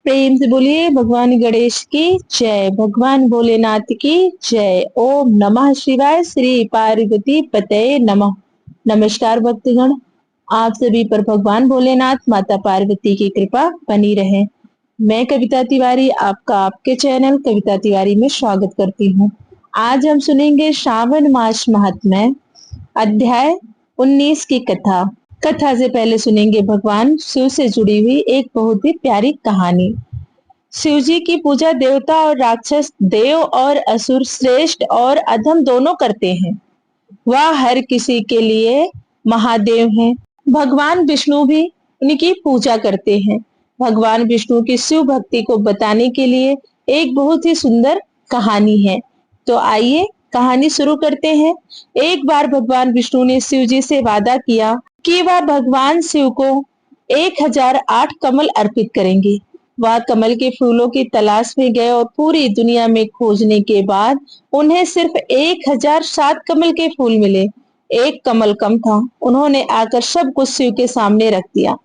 प्रेम से बोलिए भगवान गणेश की जय, भगवान भोलेनाथ की जय। ओम नमः शिवाय, श्री पार्वती पतये नमः। नमस्कार भक्तगण, आप सभी पर भगवान भोलेनाथ माता पार्वती की कृपा बनी रहे। मैं कविता तिवारी आपका आपके चैनल कविता तिवारी में स्वागत करती हूँ। आज हम सुनेंगे श्रावण मास महात्म्य अध्याय 19 की कथा। कथा से पहले सुनेंगे भगवान शिव से जुड़ी हुई एक बहुत ही प्यारी कहानी। शिव जी की पूजा देवता और राक्षस, देव और असुर, श्रेष्ठ और अधम दोनों करते हैं। वह हर किसी के लिए महादेव हैं। भगवान विष्णु भी उनकी पूजा करते हैं। भगवान विष्णु की शिव भक्ति को बताने के लिए एक बहुत ही सुंदर कहानी है। तो आइए कहानी शुरू करते हैं। एक बार भगवान विष्णु ने शिव जी से वादा किया कि वह भगवान शिव को 1008 कमल अर्पित करेंगे। वह कमल के फूलों की तलाश में गए और पूरी दुनिया में खोजने के बाद उन्हें सिर्फ 1007 कमल के फूल मिले। एक कमल कम था। उन्होंने आकर सब कुछ शिव के सामने रख दिया।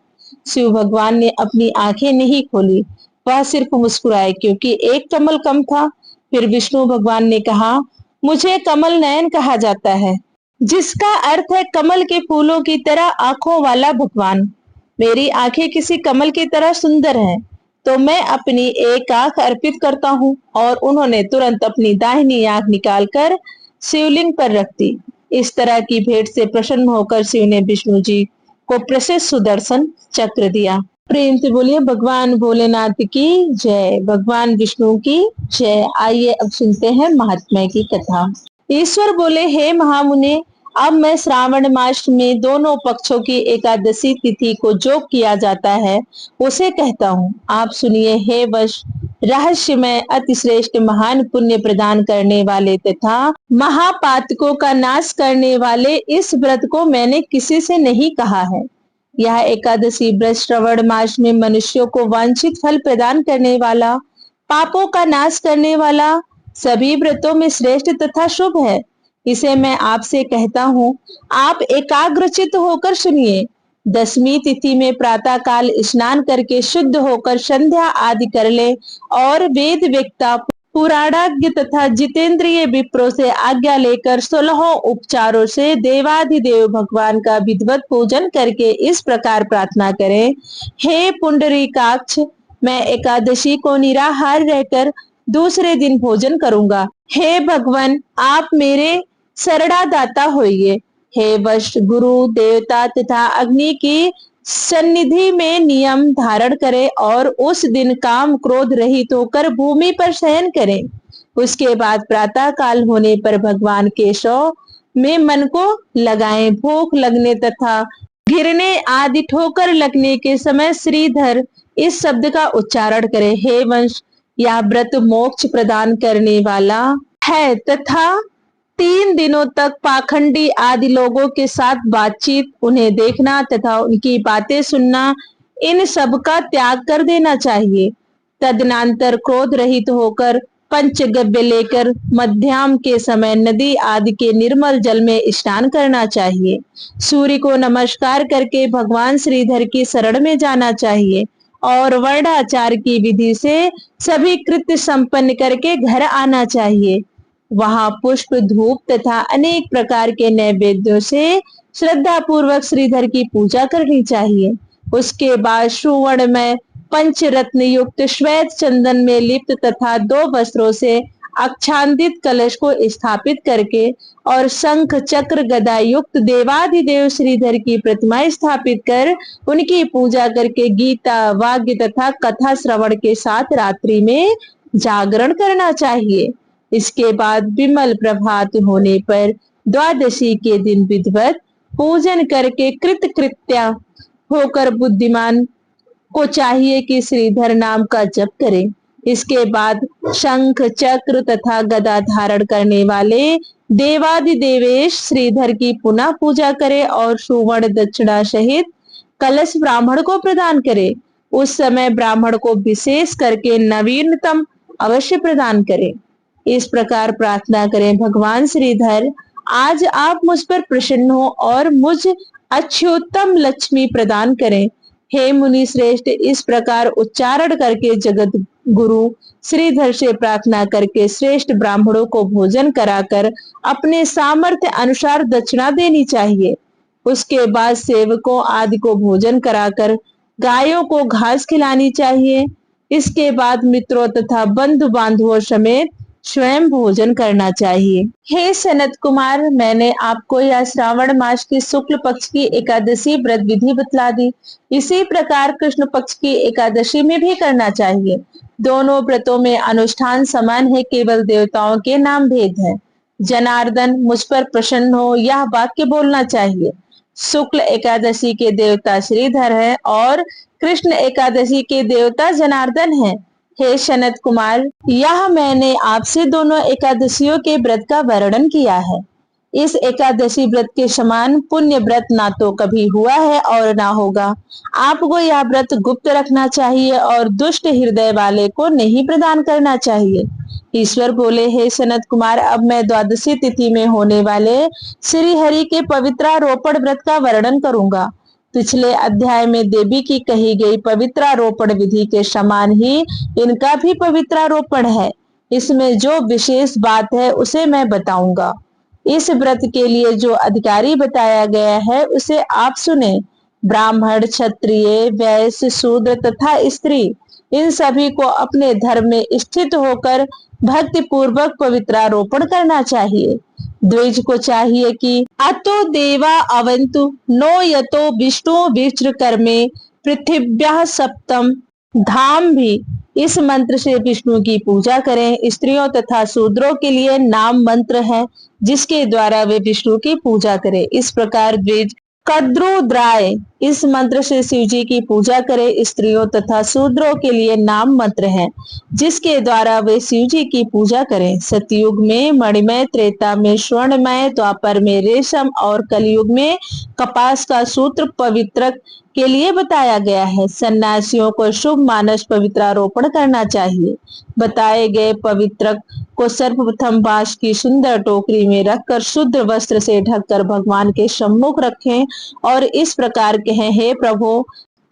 शिव भगवान ने अपनी आंखें नहीं खोली, वह सिर्फ मुस्कुराए क्योंकि एक कमल कम था। फिर विष्णु भगवान ने कहा, मुझे कमल नयन कहा जाता है, जिसका अर्थ है कमल के फूलों की तरह आंखों वाला भगवान। मेरी आंखें किसी कमल की तरह सुंदर हैं, तो मैं अपनी एक आंख अर्पित करता हूँ। और उन्होंने तुरंत अपनी दाहिनी आंख निकालकर शिवलिंग पर रख दी। इस तरह की भेंट से प्रसन्न होकर शिव ने विष्णु जी को प्रसिद्ध सुदर्शन चक्र दिया। प्रेम से बोलिए भगवान भोलेनाथ की जय, भगवान विष्णु की जय। आइए अब सुनते हैं महात्म्य की कथा। ईश्वर बोले, हे महामुने, अब मैं श्रावण मास में दोनों पक्षों की एकादशी तिथि को जो किया जाता है उसे कहता हूँ। आप सुनिए। हे वश, रहस्यमय अतिश्रेष्ठ महान पुण्य प्रदान करने वाले तथा महापातकों का नाश करने वाले इस व्रत को मैंने किसी से नहीं कहा है। यह एकादशी व्रत श्रावण मास में मनुष्यों को वांछित फल प्रदान करने वाला, पापों का नाश करने वाला, सभी व्रतों में श्रेष्ठ तथा शुभ है। इसे मैं आपसे कहता हूँ, आप एकाग्रचित्त होकर सुनिए। 10वीं तिथि में प्रातः काल स्नान करके शुद्ध होकर संध्या आदि कर ले और वेद वेत्ता, पुराणाज्ञ तथा जितेंद्रिय विप्रों से आज्ञा लेकर 16 उपचारों से देवाधिदेव भगवान का विधिवत पूजन करके इस प्रकार प्रार्थना करें, हे पुंडरीकाक्ष, मैं एकादशी को निराहार रहकर दूसरे दिन भोजन करूंगा। हे भगवान, आप मेरे शरणादाता होइए। हे वश, गुरु, देवता तथा अग्नि की सन्निधि में नियम धारण करें और उस दिन काम क्रोध रहित होकर भूमि पर शयन करें। उसके बाद प्रातः काल होने पर भगवान केशव में मन को लगाएं। भूख लगने तथा गिरने आदि ठोकर लगने के समय श्रीधर इस शब्द का उच्चारण करें। हे वंश, यह व्रत मोक्ष प्रदान करने वाला है तथा 3 दिनों तक पाखंडी आदि लोगों के साथ बातचीत, उन्हें देखना तथा उनकी बातें सुनना, इन सब का त्याग कर देना चाहिए। तदनंतर क्रोध रहित होकर पंचगव्य लेकर मध्याह्न के समय नदी आदि के निर्मल जल में स्नान करना चाहिए। सूर्य को नमस्कार करके भगवान श्रीधर की शरण में जाना चाहिए और वर्णाचार की विधि से सभी कृत्य संपन्न करके घर आना चाहिए। वहां पुष्प, धूप तथा अनेक प्रकार के नैवेद्यों से श्रद्धा पूर्वक श्रीधर की पूजा करनी चाहिए। उसके बाद सुवर्ण में पंचरत्न युक्त श्वेत चंदन में लिप्त तथा 2 वस्त्रों से आच्छादित कलश को स्थापित करके और शंख चक्र गदा युक्त देवाधिदेव श्रीधर की प्रतिमा स्थापित कर उनकी पूजा करके गीता, वाग्य तथा कथा श्रवण के साथ रात्रि में जागरण करना चाहिए। इसके बाद विमल प्रभात होने पर द्वादशी के दिन विधिवत पूजन करके कृतकृत्य होकर बुद्धिमान को चाहिए कि श्रीधर नाम का जप करें। इसके बाद शंख चक्र तथा गदा धारण करने वाले देवादिदेवेश श्रीधर की पुनः पूजा करे और सुवर्ण दक्षिणा सहित कलश ब्राह्मण को प्रदान करे। उस समय ब्राह्मण को विशेष करके नवीनतम अवश्य प्रदान करे। इस प्रकार प्रार्थना करें, भगवान श्रीधर, आज आप मुझ पर प्रसन्न हो और मुझ अक्षयोत्तम लक्ष्मी प्रदान करें। हे मुनि श्रेष्ठ, इस प्रकार उच्चारण करके जगत गुरु श्रीधर से प्रार्थना करके श्रेष्ठ ब्राह्मणों को भोजन कराकर अपने सामर्थ्य अनुसार दक्षिणा देनी चाहिए। उसके बाद सेवकों आदि को भोजन कराकर गायों को घास खिलानी चाहिए। इसके बाद मित्रों तथा बंधु बांधवों समेत स्वयं भोजन करना चाहिए। हे सनत कुमार, मैंने आपको यह श्रावण मास की शुक्ल पक्ष की एकादशी व्रत विधि बतला दी। इसी प्रकार कृष्ण पक्ष की एकादशी में भी करना चाहिए। दोनों व्रतों में अनुष्ठान समान है, केवल देवताओं के नाम भेद है। जनार्दन मुझ पर प्रसन्न हो, यह वाक्य बोलना चाहिए। शुक्ल एकादशी के देवता श्रीधर है और कृष्ण एकादशी के देवता जनार्दन है। हे सनत कुमार, यह मैंने आपसे दोनों एकादशियों के व्रत का वर्णन किया है। इस एकादशी व्रत के समान पुण्य व्रत ना तो कभी हुआ है और ना होगा। आपको यह व्रत गुप्त रखना चाहिए और दुष्ट हृदय वाले को नहीं प्रदान करना चाहिए। ईश्वर बोले, हे सनत कुमार, अब मैं द्वादशी तिथि में होने वाले श्री हरि के पवित्रारोपण व्रत का वर्णन करूंगा। पिछले अध्याय में देवी की कही गई पवित्रारोपण विधि के समान ही इनका भी पवित्रारोपण है। इसमें जो विशेष बात है उसे मैं बताऊंगा। इस व्रत के लिए जो अधिकारी बताया गया है उसे आप सुने। ब्राह्मण, क्षत्रिय, वैश्य, शूद्र तथा स्त्री, इन सभी को अपने धर्म में स्थित होकर भक्ति पूर्वक पवित्रारोपण करना चाहिए। द्विज को चाहिए कि अतो देवा अवंतु नो यतो विष्णु विच्र कर्मे पृथिव्याः सप्तम धाम भी इस मंत्र से विष्णु की पूजा करें। स्त्रियों तथा शूद्रों के लिए नाम मंत्र है जिसके द्वारा वे विष्णु की पूजा करें। इस प्रकार द्विज कद्रुद्राय इस मंत्र से शिव जी की पूजा करें। स्त्रियों तथा शूद्रों के लिए नाम मंत्र है जिसके द्वारा वे शिव जी की पूजा करें। सतयुग में मणिमय, त्रेता में स्वर्णमय, द्वापर में रेशम और कलयुग में कपास का सूत्र पवित्रक के लिए बताया गया है। सन्यासियों को शुभ मानस पवित्रारोपण करना चाहिए। बताए गए पवित्रक को सर्वप्रथम बांस की सुंदर टोकरी में रखकर शुद्ध वस्त्र से ढककर भगवान के सम्मुख रखें और इस प्रकार कहें, हे प्रभु,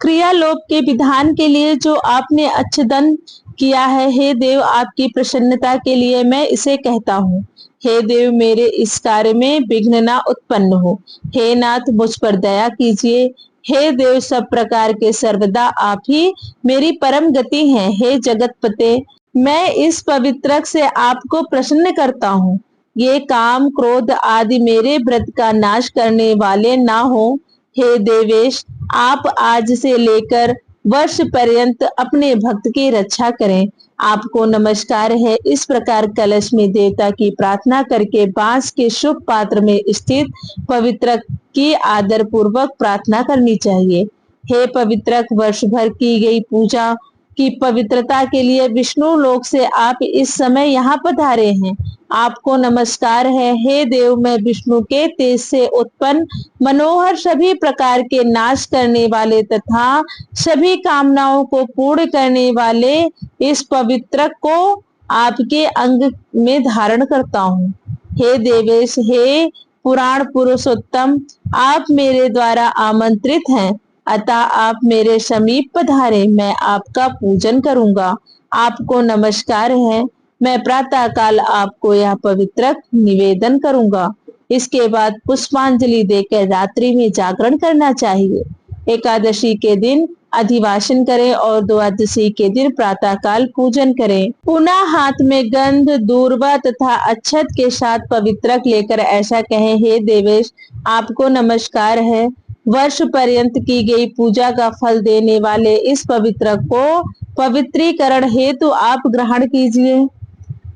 क्रियालोप के विधान के लिए जो आपने अच्छदन किया है, हे देव, आपकी प्रसन्नता के लिए मैं इसे कहता हूँ। हे देव, मेरे इस कार्य में विघ्न न उत्पन्न हो। हे नाथ, मुझ पर दया कीजिए। हे देव, सब प्रकार के सर्वदा आप ही मेरी परम गति हैं। हे जगतपते, मैं इस पवित्रक से आपको प्रसन्न करता हूँ। ये काम, क्रोध आदि मेरे व्रत का नाश करने वाले ना हो। हे देवेश, आप आज से लेकर वर्ष पर्यंत अपने भक्त की रक्षा करें। आपको नमस्कार है। इस प्रकार कलश में देवता की प्रार्थना करके बांस के शुभ पात्र में स्थित पवित्रक की आदर पूर्वक प्रार्थना करनी चाहिए। हे पवित्रक, वर्ष भर की गई पूजा की पवित्रता के लिए विष्णु लोक से आप इस समय यहाँ पधारे हैं। आपको नमस्कार है। हे देव, मैं विष्णु के तेज से उत्पन्न मनोहर सभी प्रकार के नाश करने वाले तथा सभी कामनाओं को पूर्ण करने वाले इस पवित्रक को आपके अंग में धारण करता हूँ। हे देवेश, हे पुराण पुरुषोत्तम, आप मेरे द्वारा आमंत्रित हैं, अतः आप मेरे समीप पधारे, मैं आपका पूजन करूंगा। आपको नमस्कार है। मैं प्रातः काल आपको यह पवित्रक निवेदन करूंगा। इसके बाद पुष्पांजलि देकर रात्रि में जागरण करना चाहिए। एकादशी के दिन अधिवासन करें और द्वादशी के दिन प्रातः काल पूजन करें। पुनः हाथ में गंध, दूर्वा तथा अक्षत के साथ पवित्रक लेकर ऐसा कहें, हे देवेश, आपको नमस्कार है। वर्ष पर्यंत की गई पूजा का फल देने वाले इस पवित्रक को पवित्रीकरण हेतु आप ग्रहण कीजिए।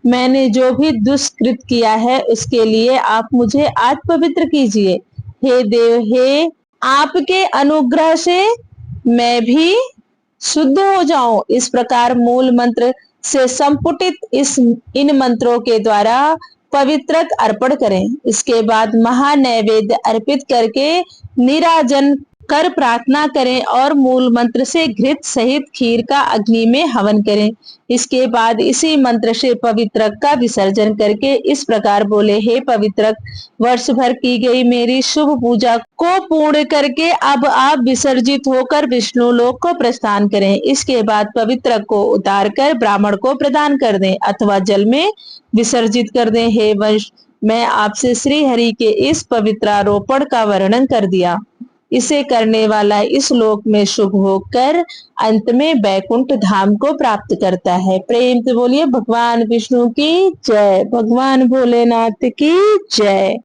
मैंने जो भी दुष्कृत किया है उसके लिए आप मुझे आज पवित्र कीजिए। हे देव, हे आपके अनुग्रह से मैं भी शुद्ध हो जाऊं। इस प्रकार मूल मंत्र से संपुटित इन मंत्रों के द्वारा पवित्रक अर्पण करें। इसके बाद महानैवेद्य अर्पित करके नीराजन कर प्रार्थना करें और मूल मंत्र से घृत सहित खीर का अग्नि में हवन करें। इसके बाद इसी मंत्र से पवित्रक का विसर्जन करके इस प्रकार बोले, हे पवित्रक, वर्ष भर की गई मेरी शुभ पूजा को पूर्ण करके अब आप विसर्जित होकर विष्णु लोक को प्रस्थान करें। इसके बाद पवित्रक को उतार कर ब्राह्मण को प्रदान कर दें अथवा जल में विसर्जित कर दें। हे वंश, मैं आपसे श्री हरि के इस पवित्रारोपण का वर्णन कर दिया। इसे करने वाला इस लोक में शुभ होकर अंत में वैकुंठ धाम को प्राप्त करता है। प्रेम से बोलिए भगवान विष्णु की जय, भगवान भोलेनाथ की जय।